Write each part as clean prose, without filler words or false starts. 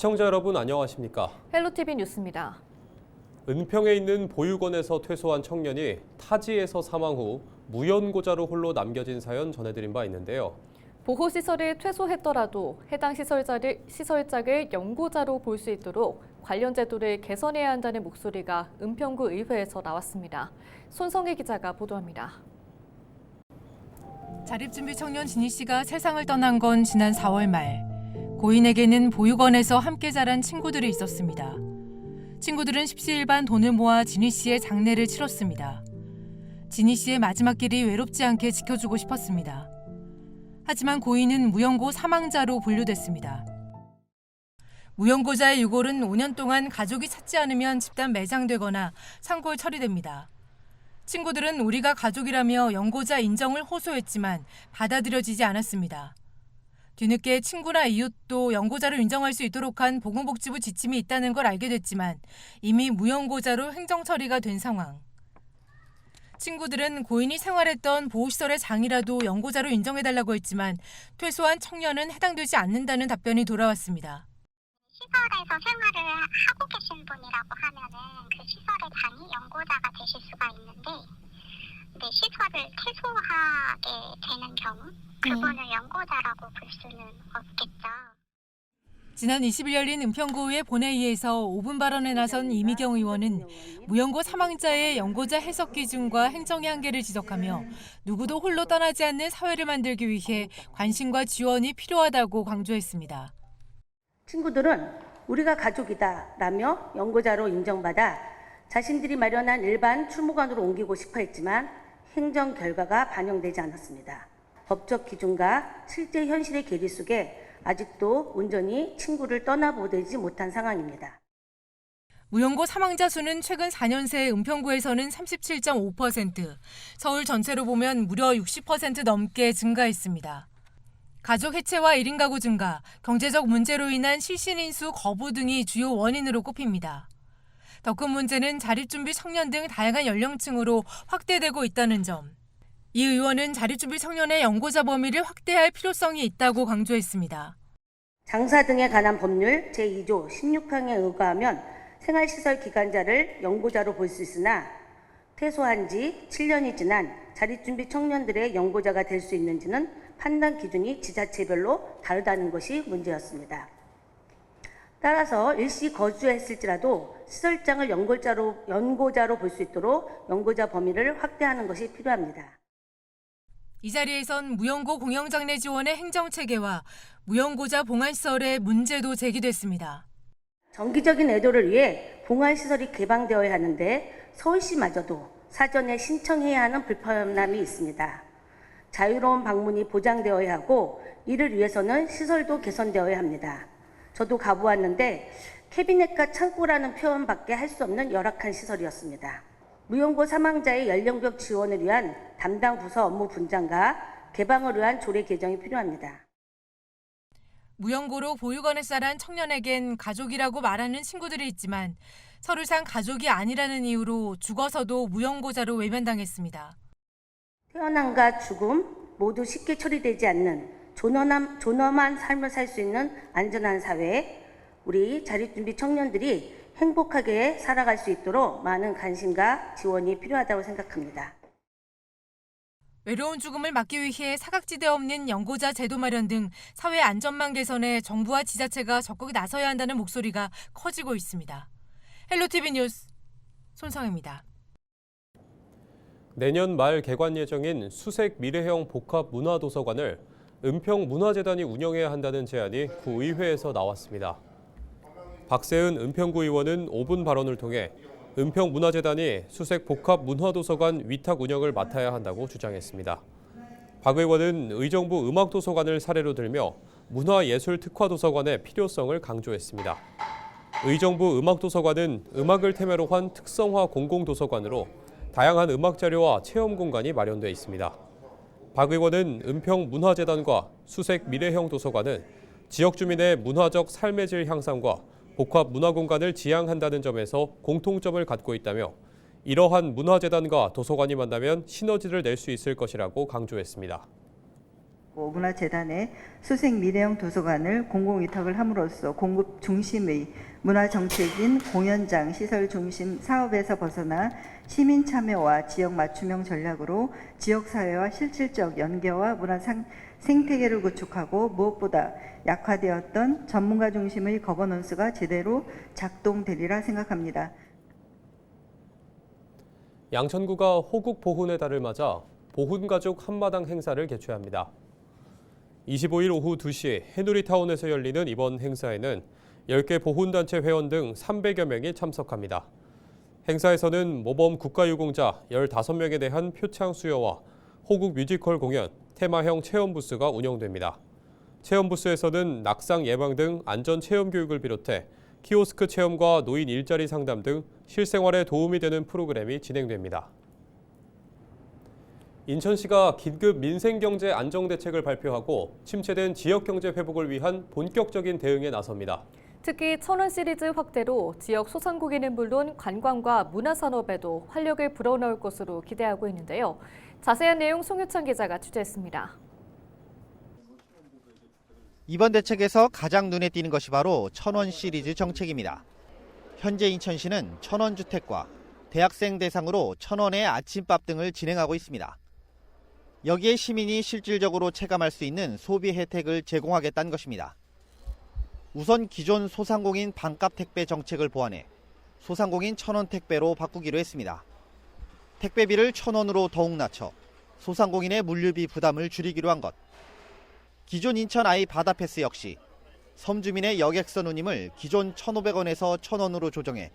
시청자 여러분 안녕하십니까? 헬로티비 뉴스입니다. 은평에 있는 보육원에서 퇴소한 청년이 타지에서 사망 후 무연고자로 홀로 남겨진 사연 전해드린 바 있는데요. 보호시설을 퇴소했더라도 해당 시설장을 연고자로 볼 수 있도록 관련 제도를 개선해야 한다는 목소리가 은평구 의회에서 나왔습니다. 손성희 기자가 보도합니다. 자립준비 청년 진희 씨가 세상을 떠난 건 지난 4월 말. 고인에게는 보육원에서 함께 자란 친구들이 있었습니다. 친구들은 십시일반 돈을 모아 진희 씨의 장례를 치렀습니다. 진희 씨의 마지막 길이 외롭지 않게 지켜주고 싶었습니다. 하지만 고인은 무연고 사망자로 분류됐습니다. 무연고자의 유골은 5년 동안 가족이 찾지 않으면 집단 매장되거나 상골 처리됩니다. 친구들은 우리가 가족이라며 연고자 인정을 호소했지만 받아들여지지 않았습니다. 뒤늦게 친구나 이웃도 연고자로 인정할 수 있도록 한 보건복지부 지침이 있다는 걸 알게 됐지만 이미 무연고자로 행정처리가 된 상황. 친구들은 고인이 생활했던 보호시설의 장이라도 연고자로 인정해달라고 했지만 퇴소한 청년은 해당되지 않는다는 답변이 돌아왔습니다. 시설에서 생활을 하고 계신 분이라고 하면은 그 시설의 장이 연고자가 되실 수가 있는데, 근데 시설을 퇴소하게 되는 경우 그분을 연고자라고 볼 수는 없겠죠. 지난 20일 열린 은평구의회 본회의에서 5분 발언에 나선 이미경 의원은 무연고 사망자의 연고자 해석 기준과 행정의 한계를 지적하며 누구도 홀로 떠나지 않는 사회를 만들기 위해 관심과 지원이 필요하다고 강조했습니다. 친구들은 우리가 가족이다라며 연고자로 인정받아 자신들이 마련한 일반 추모관으로 옮기고 싶어 했지만 행정 결과가 반영되지 않았습니다. 법적 기준과 실제 현실의 괴리 속에 아직도 온전히 친구를 떠나보내지 못한 상황입니다. 무연고 사망자 수는 최근 4년 새 은평구에서는 37.5%, 서울 전체로 보면 무려 60% 넘게 증가했습니다. 가족 해체와 1인 가구 증가, 경제적 문제로 인한 실신 인수 거부 등이 주요 원인으로 꼽힙니다. 더 큰 문제는 자립준비 청년 등 다양한 연령층으로 확대되고 있다는 점. 이 의원은 자립준비 청년의 연고자 범위를 확대할 필요성이 있다고 강조했습니다. 장사 등에 관한 법률 제2조 16항에 의거하면 생활시설 기간자를 연고자로 볼 수 있으나 퇴소한 지 7년이 지난 자립준비 청년들의 연고자가 될 수 있는지는 판단 기준이 지자체별로 다르다는 것이 문제였습니다. 따라서 일시 거주했을지라도 시설장을 연고자로 볼 수 있도록 연고자 범위를 확대하는 것이 필요합니다. 이 자리에선 무연고 공영장례 지원의 행정체계와 무연고자 봉안시설의 문제도 제기됐습니다. 정기적인 애도를 위해 봉안시설이 개방되어야 하는데 서울시마저도 사전에 신청해야 하는 불편함이 있습니다. 자유로운 방문이 보장되어야 하고 이를 위해서는 시설도 개선되어야 합니다. 저도 가보았는데 캐비넷과 창고라는 표현밖에 할 수 없는 열악한 시설이었습니다. 무연고 사망자의 연령별 지원을 위한 담당 부서 업무 분장과 개방을 위한 조례 개정이 필요합니다. 무연고로 보육원에 자란 청년에겐 가족이라고 말하는 친구들이 있지만 서류상 가족이 아니라는 이유로 죽어서도 무연고자로 외면당했습니다. 태어남과 죽음 모두 쉽게 처리되지 않는 존엄한 삶을 살 수 있는 안전한 사회, 우리 자립준비 청년들이 행복하게 살아갈 수 있도록 많은 관심과 지원이 필요하다고 생각합니다. 외로운 죽음을 막기 위해 사각지대 없는 연고자 제도 마련 등 사회 안전망 개선에 정부와 지자체가 적극 나서야 한다는 목소리가 커지고 있습니다. 헬로티비 뉴스 손성희입니다. 내년 말 개관 예정인 수색 미래형 복합 문화도서관을 은평문화재단이 운영해야 한다는 제안이 구의회에서 나왔습니다. 박세은 은평구 의원은 5분 발언을 통해 은평문화재단이 수색 복합 문화도서관 위탁 운영을 맡아야 한다고 주장했습니다. 박 의원은 의정부 음악도서관을 사례로 들며 문화예술특화도서관의 필요성을 강조했습니다. 의정부 음악도서관은 음악을 테마로 한 특성화 공공도서관으로 다양한 음악 자료와 체험 공간이 마련돼 있습니다. 박 의원은 은평문화재단과 수색 미래형 도서관은 지역 주민의 문화적 삶의 질 향상과 복합 문화공간을 지향한다는 점에서 공통점을 갖고 있다며 이러한 문화재단과 도서관이 만나면 시너지를 낼 수 있을 것이라고 강조했습니다. 문화재단의 수색 미래형 도서관을 공공위탁을 함으로써 공급 중심의 문화정책인 공연장 시설 중심 사업에서 벗어나 시민 참여와 지역 맞춤형 전략으로 지역사회와 실질적 연계와 문화 생태계를 구축하고 무엇보다 약화되었던 전문가 중심의 거버넌스가 제대로 작동되리라 생각합니다. 양천구가 호국 보훈의 달을 맞아 보훈가족 한마당 행사를 개최합니다. 25일 오후 2시 해누리타운에서 열리는 이번 행사에는 10개 보훈단체 회원 등 300여 명이 참석합니다. 행사에서는 모범 국가유공자 15명에 대한 표창 수여와 호국 뮤지컬 공연, 테마형 체험 부스가 운영됩니다. 체험 부스에서는 낙상 예방 등 안전 체험 교육을 비롯해 키오스크 체험과 노인 일자리 상담 등 실생활에 도움이 되는 프로그램이 진행됩니다. 인천시가 긴급 민생경제 안정대책을 발표하고 침체된 지역경제 회복을 위한 본격적인 대응에 나섭니다. 특히 천원 시리즈 확대로 지역 소상공인은 물론 관광과 문화산업에도 활력을 불어넣을 것으로 기대하고 있는데요. 자세한 내용 송유찬 기자가 취재했습니다. 이번 대책에서 가장 눈에 띄는 것이 바로 천원 시리즈 정책입니다. 현재 인천시는 천원주택과 대학생 대상으로 천원의 아침밥 등을 진행하고 있습니다. 여기에 시민이 실질적으로 체감할 수 있는 소비 혜택을 제공하겠다는 것입니다. 우선 기존 소상공인 반값 택배 정책을 보완해 소상공인 천원 택배로 바꾸기로 했습니다. 택배비를 1,000원으로 더욱 낮춰 소상공인의 물류비 부담을 줄이기로 한 것. 기존 인천 아이 바다패스 역시 섬주민의 여객선 운임을 기존 1,500원에서 1,000원으로 조정해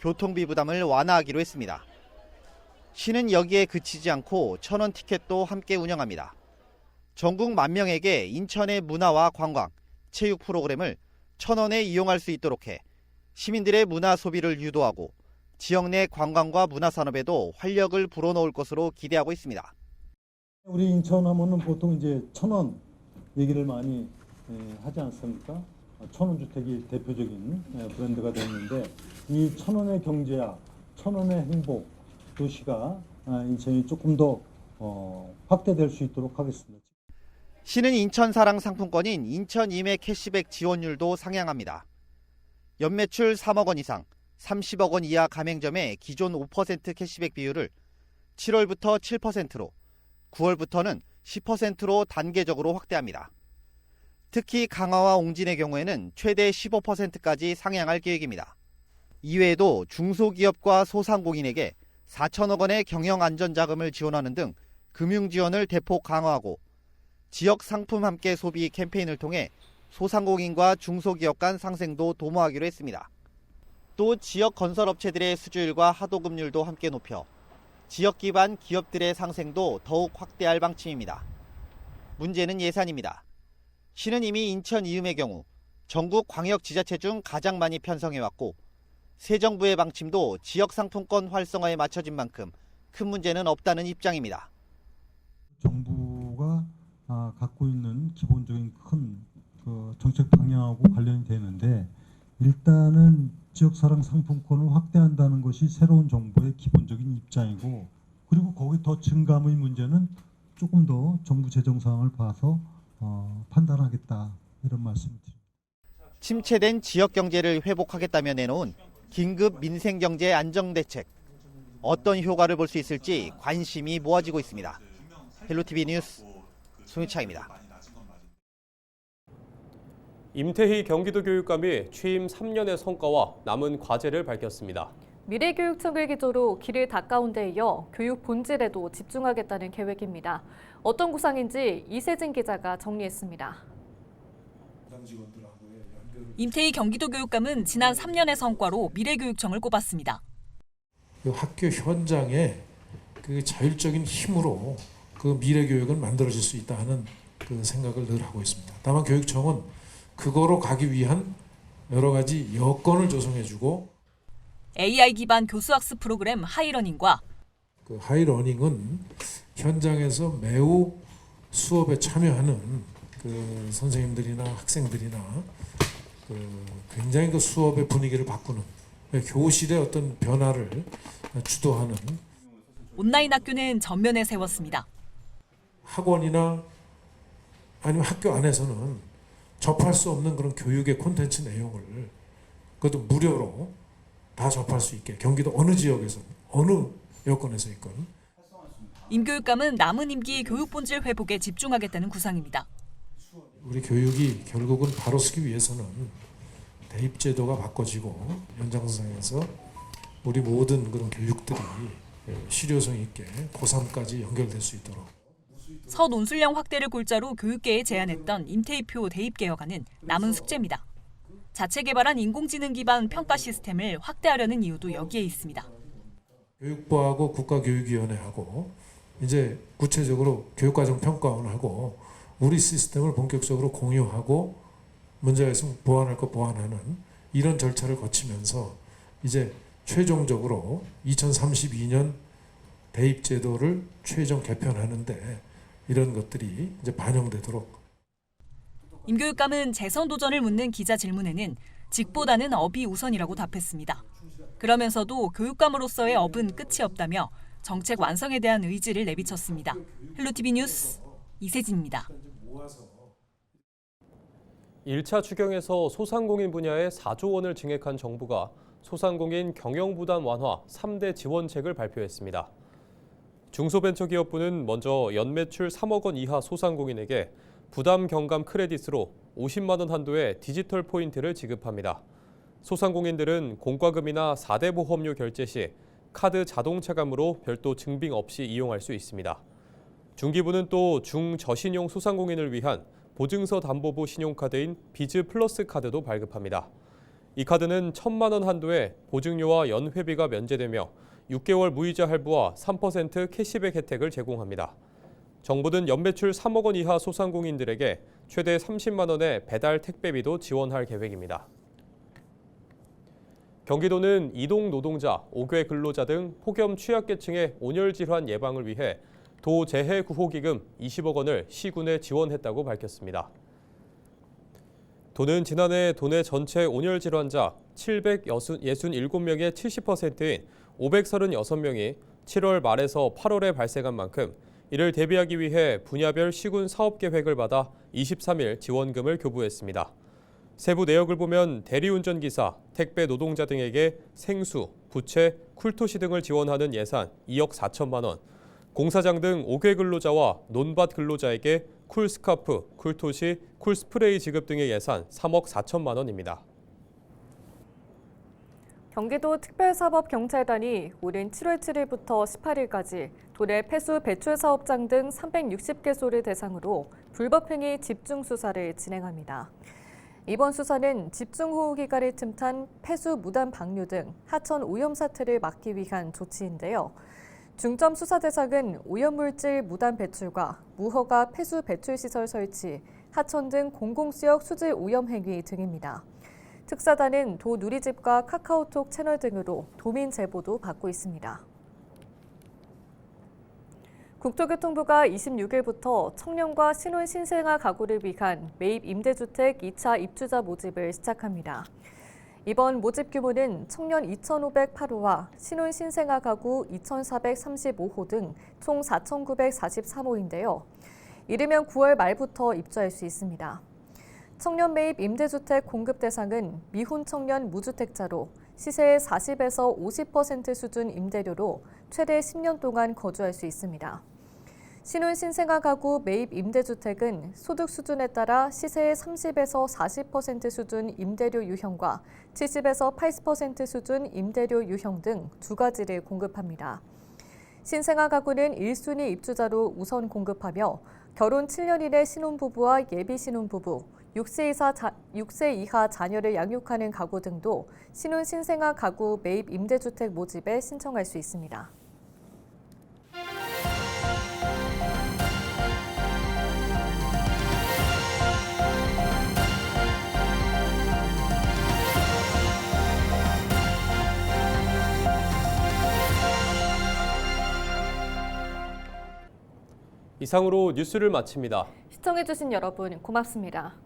교통비 부담을 완화하기로 했습니다. 시는 여기에 그치지 않고 1,000원 티켓도 함께 운영합니다. 전국 10,000명에게 인천의 문화와 관광, 체육 프로그램을 1,000원에 이용할 수 있도록 해 시민들의 문화 소비를 유도하고 지역 내 관광과 문화산업에도 활력을 불어넣을 것으로 기대하고 있습니다. 우리 인천 하면은 보통 이제 1,000원 얘기를 많이 하지 않습니까? 1,000원 주택이 대표적인 브랜드가 됐는데 이 1,000원의 경제야, 1,000원의 행복 도시가 인천이 조금 더 확대될 수 있도록 하겠습니다. 시는 인천 사랑 상품권인 인천 이메 캐시백 지원율도 상향합니다. 연매출 3억 원 이상, 30억 원 이하 가맹점의 기존 5% 캐시백 비율을 7월부터 7%로, 9월부터는 10%로 단계적으로 확대합니다. 특히 강화와 옹진의 경우에는 최대 15%까지 상향할 계획입니다. 이외에도 중소기업과 소상공인에게 4천억 원의 경영안전자금을 지원하는 등 금융지원을 대폭 강화하고 지역 상품 함께 소비 캠페인을 통해 소상공인과 중소기업 간 상생도 도모하기로 했습니다. 또 지역 건설업체들의 수주율과 하도급률도 함께 높여 지역 기반 기업들의 상생도 더욱 확대할 방침입니다. 문제는 예산입니다. 시는 이미 인천 이음의 경우 전국 광역지자체 중 가장 많이 편성해왔고 새 정부의 방침도 지역 상품권 활성화에 맞춰진 만큼 큰 문제는 없다는 입장입니다. 정부가 갖고 있는 기본적인 큰 정책 방향하고 관련이 되는데 일단은 지역사랑 상품권을 확대한다는 것이 새로운 정부의 기본적인 입장이고 그리고 거기 더 증감의 문제는 조금 더 정부 재정 상황을 봐서 판단하겠다 이런 말씀드립니다. 침체된 지역 경제를 회복하겠다며 내놓은 긴급 민생경제 안정대책. 어떤 효과를 볼 수 있을지 관심이 모아지고 있습니다. 헬로티비 뉴스 송유창입니다. 임태희 경기도교육감이 취임 3년의 성과와 남은 과제를 밝혔습니다. 미래교육청을 기조로 길을 닦아온 데 이어 교육 본질에도 집중하겠다는 계획입니다. 어떤 구상인지 이세진 기자가 정리했습니다. 임태희 경기도교육감은 지난 3년의 성과로 미래교육청을 꼽았습니다. 그 학교 현장에 그 자율적인 힘으로 그 미래교육을 만들어질 수 있다 하는 그 생각을 늘 하고 있습니다. 다만 교육청은 그거로 가기 위한 여러 가지 여건을 조성해주고 AI 기반 교수학습 프로그램 하이러닝과 그 하이러닝은 현장에서 매우 수업에 참여하는 그 선생님들이나 학생들이나 굉장히 그 수업의 분위기를 바꾸는 교실의 어떤 변화를 주도하는 온라인 학교는 전면에 세웠습니다. 학원이나 아니면 학교 안에서는 접할 수 없는 그런 교육의 콘텐츠 내용을 그것도 무료로 다 접할 수 있게 경기도 어느 지역에서 어느 여건에서 있건 임교육감은 남은 임기 교육 본질 회복에 집중하겠다는 구상입니다. 우리 교육이 결국은 바로 서기 위해서는 대입제도가 바꿔지고 연장선상에서 우리 모든 그런 교육들이 실효성 있게 고3까지 연결될 수 있도록 서논술량 확대를 골자로 교육계에 제안했던 임태희표 대입개혁안은 남은 숙제입니다. 자체 개발한 인공지능 기반 평가 시스템을 확대하려는 이유도 여기에 있습니다. 교육부하고 국가교육위원회하고 이제 구체적으로 교육과정 평가원하고 우리 시스템을 본격적으로 공유하고 문제가 있으면 보완할 거 보완하는 이런 절차를 거치면서 이제 최종적으로 2032년 대입제도를 최종 개편하는데 이런 것들이 이제 반영되도록. 임교육감은 재선 도전을 묻는 기자 질문에는 직보다는 업이 우선이라고 답했습니다. 그러면서도 교육감으로서의 업은 끝이 없다며 정책 완성에 대한 의지를 내비쳤습니다. 헬로티비 뉴스 이세진입니다. 1차 추경에서 소상공인 분야에 4조 원을 증액한 정부가 소상공인 경영부담 완화 3대 지원책을 발표했습니다. 중소벤처기업부는 먼저 연매출 3억 원 이하 소상공인에게 부담 경감 크레딧으로 50만 원 한도의 디지털 포인트를 지급합니다. 소상공인들은 공과금이나 4대 보험료 결제 시 카드 자동 차감으로 별도 증빙 없이 이용할 수 있습니다. 중기부는 또 중저신용 소상공인을 위한 보증서 담보부 신용카드인 비즈 플러스 카드도 발급합니다. 이 카드는 1,000만 원 한도의 보증료와 연회비가 면제되며 6개월 무이자 할부와 3% 캐시백 혜택을 제공합니다. 정부는 연매출 3억 원 이하 소상공인들에게 최대 30만 원의 배달 택배비도 지원할 계획입니다. 경기도는 이동 노동자, 5개 근로자 등 폭염 취약계층의 온열 질환 예방을 위해 도 재해 구호기금 20억 원을 시군에 지원했다고 밝혔습니다. 도는 지난해 도내 전체 온열 질환자 767명의 70%인 536명이 7월 말에서 8월에 발생한 만큼 이를 대비하기 위해 분야별 시군 사업 계획을 받아 23일 지원금을 교부했습니다. 세부 내역을 보면 대리운전기사, 택배 노동자 등에게 생수, 부채, 쿨토시 등을 지원하는 예산 2억 4천만 원, 공사장 등 5개 근로자와 논밭 근로자에게 쿨스카프, 쿨토시, 쿨스프레이 지급 등의 예산 3억 4천만 원입니다. 경기도 특별사법경찰단이 오는 7월 7일부터 18일까지 도내 폐수 배출 사업장 등 360개소를 대상으로 불법행위 집중 수사를 진행합니다. 이번 수사는 집중호우기간을 틈탄 폐수 무단 방류 등 하천 오염 사태를 막기 위한 조치인데요. 중점 수사 대상은 오염물질 무단 배출과 무허가 폐수 배출 시설 설치, 하천 등 공공지역 수질 오염 행위 등입니다. 특사단은 도 누리집과 카카오톡 채널 등으로 도민 제보도 받고 있습니다. 국토교통부가 26일부터 청년과 신혼 신생아 가구를 위한 매입 임대주택 2차 입주자 모집을 시작합니다. 이번 모집 규모는 청년 2,508호와 신혼 신생아 가구 2,435호 등 총 4,943호인데요. 이르면 9월 말부터 입주할 수 있습니다. 청년 매입 임대주택 공급 대상은 미혼 청년 무주택자로 시세의 40에서 50% 수준 임대료로 최대 10년 동안 거주할 수 있습니다. 신혼 신생아 가구 매입 임대주택은 소득 수준에 따라 시세의 30에서 40% 수준 임대료 유형과 70에서 80% 수준 임대료 유형 등 두 가지를 공급합니다. 신생아 가구는 1순위 입주자로 우선 공급하며 결혼 7년 이내 신혼부부와 예비 신혼부부, 6세 이하 자녀를 양육하는 가구 등도 신혼 신생아 가구 매입 임대주택 모집에 신청할 수 있습니다. 이상으로 뉴스를 마칩니다. 시청해주신 여러분 고맙습니다.